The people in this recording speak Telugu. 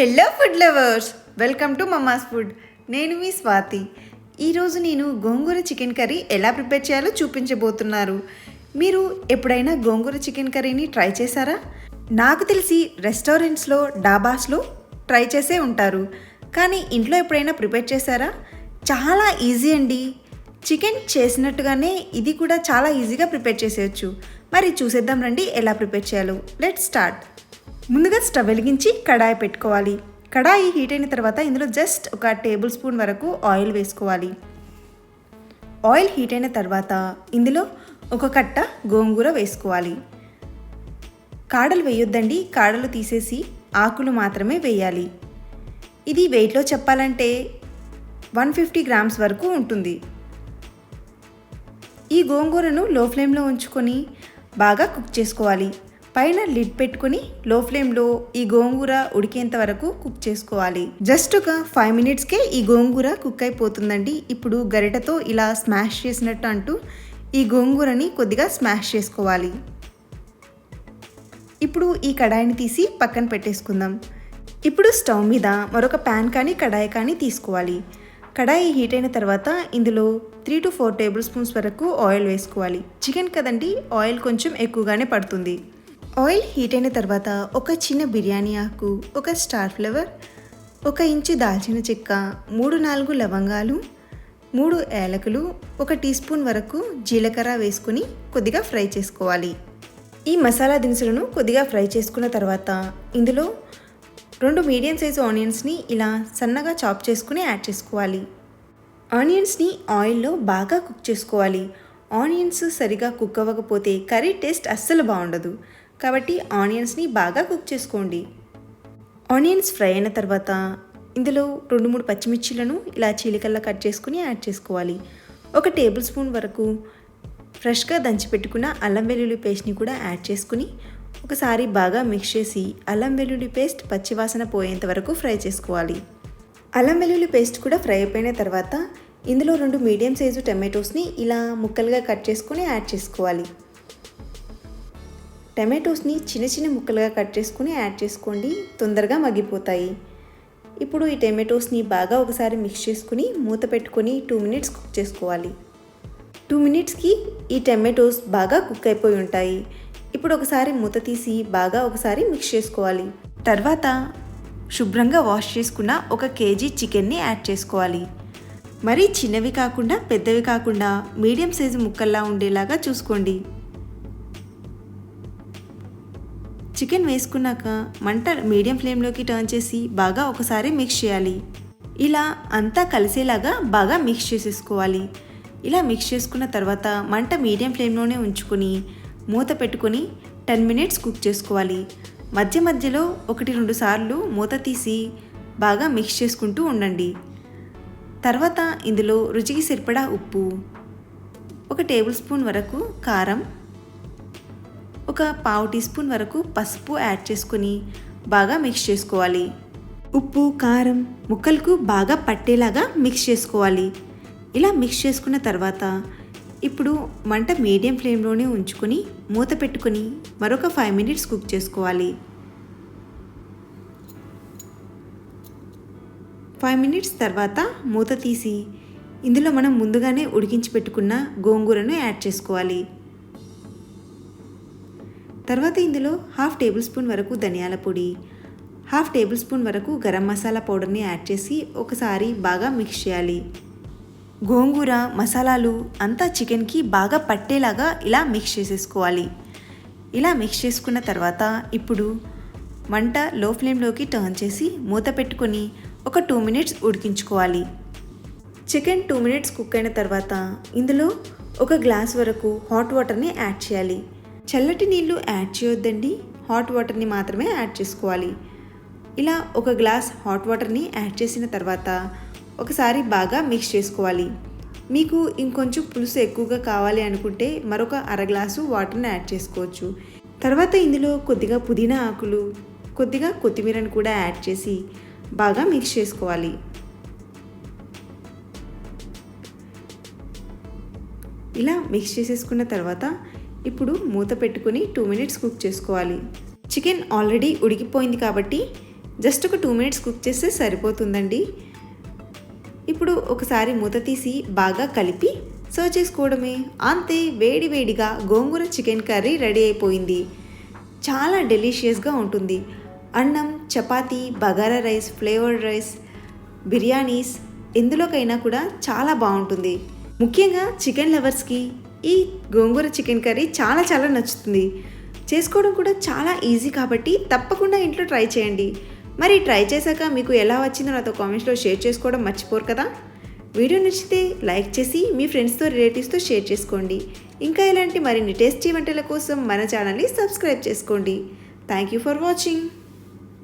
Hello food lovers, welcome to mama's food. నేను మీ స్వాతి. ఈరోజు నేను గోంగూర చికెన్ కర్రీ ఎలా ప్రిపేర్ చేయాలో చూపించబోతున్నారు. మీరు ఎప్పుడైనా గోంగూర చికెన్ కర్రీని ట్రై చేశారా? నాకు తెలిసి రెస్టారెంట్స్లో, డాబాస్లో ట్రై చేసే ఉంటారు, కానీ ఇంట్లో ఎప్పుడైనా ప్రిపేర్ చేశారా? చాలా ఈజీ అండి. చికెన్ చేసినట్టుగానే ఇది కూడా చాలా ఈజీగా ప్రిపేర్ చేసేయచ్చు. మరి చూసేద్దాం రండి ఎలా ప్రిపేర్ చేయాలో. Let's start. ముందుగా స్టవ్ వెలిగించి కడాయి పెట్టుకోవాలి. కడాయి హీట్ అయిన తర్వాత ఇందులో జస్ట్ ఒక టేబుల్ స్పూన్ వరకు ఆయిల్ వేసుకోవాలి. ఆయిల్ హీట్ అయిన తర్వాత ఇందులో ఒక కట్ట గోంగూర వేసుకోవాలి. కాడలు వేయొద్దండి, కాడలు తీసేసి ఆకులు మాత్రమే వేయాలి. ఇది వెయిట్లో చెప్పాలంటే 150 గ్రామ్స్ వరకు ఉంటుంది. ఈ గోంగూరను లో ఫ్లేమ్లో ఉంచుకొని బాగా కుక్ చేసుకోవాలి. పైన లిడ్ పెట్టుకుని లో ఫ్లేమ్లో ఈ గోంగూర ఉడికేంత వరకు కుక్ చేసుకోవాలి. జస్ట్ ఒక 5 మినిట్స్కే ఈ గోంగూర కుక్ అయిపోతుందండి. ఇప్పుడు గరిటతో ఇలా స్మాష్ చేసినట్టు అంటూ ఈ గోంగూరని కొద్దిగా స్మాష్ చేసుకోవాలి. ఇప్పుడు ఈ కడాయిని తీసి పక్కన పెట్టేసుకుందాం. ఇప్పుడు స్టవ్ మీద మరొక ప్యాన్ కానీ కడాయి కానీ తీసుకోవాలి. కడాయి హీట్ అయిన తర్వాత ఇందులో 3 to 4 టేబుల్ స్పూన్స్ వరకు ఆయిల్ వేసుకోవాలి. చికెన్ కదండి, ఆయిల్ కొంచెం ఎక్కువగానే పడుతుంది. ఆయిల్ హీట్ అయిన తర్వాత ఒక చిన్న బిర్యానీ ఆకు, ఒక స్టార్ ఫ్లవర్, 1 ఇంచు దాల్చిన చెక్క, 3-4 లవంగాలు, 3 ఏలకులు, 1 టీ స్పూన్ వరకు జీలకర్ర వేసుకుని కొద్దిగా ఫ్రై చేసుకోవాలి. ఈ మసాలా దినుసులను కొద్దిగా ఫ్రై చేసుకున్న తర్వాత ఇందులో 2 మీడియం సైజు ఆనియన్స్ని ఇలా సన్నగా చాప్ చేసుకుని యాడ్ చేసుకోవాలి. ఆనియన్స్ని ఆయిల్లో బాగా కుక్ చేసుకోవాలి. ఆనియన్స్ సరిగా కుక్ అవ్వకపోతే కర్రీ టేస్ట్ అస్సలు బాగుండదు. కాబట్టి ఆనియన్స్ని బాగా కుక్ చేసుకోండి. ఆనియన్స్ ఫ్రై అయిన తర్వాత ఇందులో 2-3 పచ్చిమిర్చిలను ఇలా చీలికల్లా కట్ చేసుకుని యాడ్ చేసుకోవాలి. 1 టేబుల్ స్పూన్ వరకు ఫ్రెష్గా దంచి పెట్టుకున్న అల్లం వెల్లుల్లి పేస్ట్ని కూడా యాడ్ చేసుకుని ఒకసారి బాగా మిక్స్ చేసి అల్లం వెల్లుల్లి పేస్ట్ పచ్చివాసన పోయేంత వరకు ఫ్రై చేసుకోవాలి. అల్లం వెల్లుల్లి పేస్ట్ కూడా ఫ్రై అయిపోయిన తర్వాత ఇందులో 2 మీడియం సైజు టమాటోస్ని ఇలా ముక్కలుగా కట్ చేసుకుని యాడ్ చేసుకోవాలి. టమాటోస్ని చిన్న చిన్న ముక్కలుగా కట్ చేసుకుని యాడ్ చేసుకోండి, తొందరగా మగ్గిపోతాయి. ఇప్పుడు ఈ టమాటోస్ని బాగా ఒకసారి మిక్స్ చేసుకుని మూత పెట్టుకొని 2 మినిట్స్ కుక్ చేసుకోవాలి. 2 మినిట్స్కి ఈ టమాటోస్ బాగా కుక్ అయిపోయి ఉంటాయి. ఇప్పుడు ఒకసారి మూత తీసి బాగా ఒకసారి మిక్స్ చేసుకోవాలి. తర్వాత శుభ్రంగా వాష్ చేసుకున్న 1 కేజీ చికెన్ని యాడ్ చేసుకోవాలి. మరీ చిన్నవి కాకుండా పెద్దవి కాకుండా మీడియం సైజు ముక్కల్లా ఉండేలాగా చూసుకోండి. చికెన్ వేసుకున్నాక మంట మీడియం ఫ్లేమ్లోకి టర్న్ చేసి బాగా ఒకసారి మిక్స్ చేయాలి. ఇలా అంతా కలిసేలాగా బాగా మిక్స్ చేసేసుకోవాలి. ఇలా మిక్స్ చేసుకున్న తర్వాత మంట మీడియం ఫ్లేమ్లోనే ఉంచుకొని మూత పెట్టుకొని 10 మినిట్స్ కుక్ చేసుకోవాలి. మధ్య మధ్యలో 1-2 సార్లు మూత తీసి బాగా మిక్స్ చేసుకుంటూ ఉండండి. తర్వాత ఇందులో రుచికి సరిపడా ఉప్పు, 1 టేబుల్ స్పూన్ వరకు కారం, 1/2 టీ స్పూన్ వరకు పసుపు యాడ్ చేసుకుని బాగా మిక్స్ చేసుకోవాలి. ఉప్పు, కారం ముక్కలకు బాగా పట్టేలాగా మిక్స్ చేసుకోవాలి. ఇలా మిక్స్ చేసుకున్న తర్వాత ఇప్పుడు మంట మీడియం ఫ్లేమ్లోనే ఉంచుకొని మూత పెట్టుకొని మరొక 5 మినిట్స్ కుక్ చేసుకోవాలి. 5 మినిట్స్ తర్వాత మూత తీసి ఇందులో మనం ముందుగానే ఉడికించి పెట్టుకున్న గోంగూరను యాడ్ చేసుకోవాలి. తర్వాత ఇందులో 1/2 టేబుల్ స్పూన్ వరకు ధనియాల పొడి, 1/2 టేబుల్ స్పూన్ వరకు గరం మసాలా పౌడర్ని యాడ్ చేసి ఒకసారి బాగా మిక్స్ చేయాలి. గోంగూర మసాలాలు అంతా చికెన్కి బాగా పట్టేలాగా ఇలా మిక్స్ చేసేసుకోవాలి. ఇలా మిక్స్ చేసుకున్న తర్వాత ఇప్పుడు మంట లో ఫ్లేమ్లోకి టర్న్ చేసి మూత పెట్టుకొని ఒక 2 మినిట్స్ ఉడికించుకోవాలి. చికెన్ 2 మినిట్స్ కుక్ అయిన తర్వాత ఇందులో 1 గ్లాస్ వరకు హాట్ వాటర్ని యాడ్ చేయాలి. చల్లటి నీళ్ళు యాడ్ చేయొద్దండి, హాట్ వాటర్ని మాత్రమే యాడ్ చేసుకోవాలి. ఇలా 1 గ్లాస్ హాట్ వాటర్ని యాడ్ చేసిన తర్వాత ఒకసారి బాగా మిక్స్ చేసుకోవాలి. మీకు ఇంకొంచెం పులుసు ఎక్కువగా కావాలి అనుకుంటే మరొక 1/2 గ్లాసు వాటర్ని యాడ్ చేసుకోవచ్చు. తర్వాత ఇందులో కొద్దిగా పుదీనా ఆకులు, కొద్దిగా కొత్తిమీరను కూడా యాడ్ చేసి బాగా మిక్స్ చేసుకోవాలి. ఇలా మిక్స్ చేసేసుకున్న తర్వాత ఇప్పుడు మూత పెట్టుకుని 2 మినిట్స్ కుక్ చేసుకోవాలి. చికెన్ ఆల్రెడీ ఉడికిపోయింది కాబట్టి జస్ట్ ఒక 2 మినిట్స్ కుక్ చేస్తే సరిపోతుందండి. ఇప్పుడు ఒకసారి మూత తీసి బాగా కలిపి సర్వ్ చేసుకోవడమే. అంతే, వేడి వేడిగా గోంగూర చికెన్ కర్రీ రెడీ అయిపోయింది. చాలా డెలిషియస్గా ఉంటుంది. అన్నం, chapati, bagara rice, flavoured rice, biryanis ఎందులోకైనా కూడా చాలా బాగుంటుంది. ముఖ్యంగా చికెన్ లవర్స్కి ఈ గోంగూర చికెన్ కర్రీ చాలా చాలా నచ్చుతుంది. చేసుకోవడం కూడా చాలా ఈజీ కాబట్టి తప్పకుండా ఇంట్లో ట్రై చేయండి. మరి ట్రై చేశాక మీకు ఎలా వచ్చిందో నాతో కామెంట్స్లో షేర్ చేసుకోవడం మర్చిపోరు కదా. వీడియో నచ్చితే లైక్ చేసి మీ ఫ్రెండ్స్తో, రిలేటివ్స్తో షేర్ చేసుకోండి. ఇంకా ఇలాంటి మరిన్ని టేస్టీ వంటల కోసం మన ఛానల్ని సబ్స్క్రైబ్ చేసుకోండి. Thank you for watching.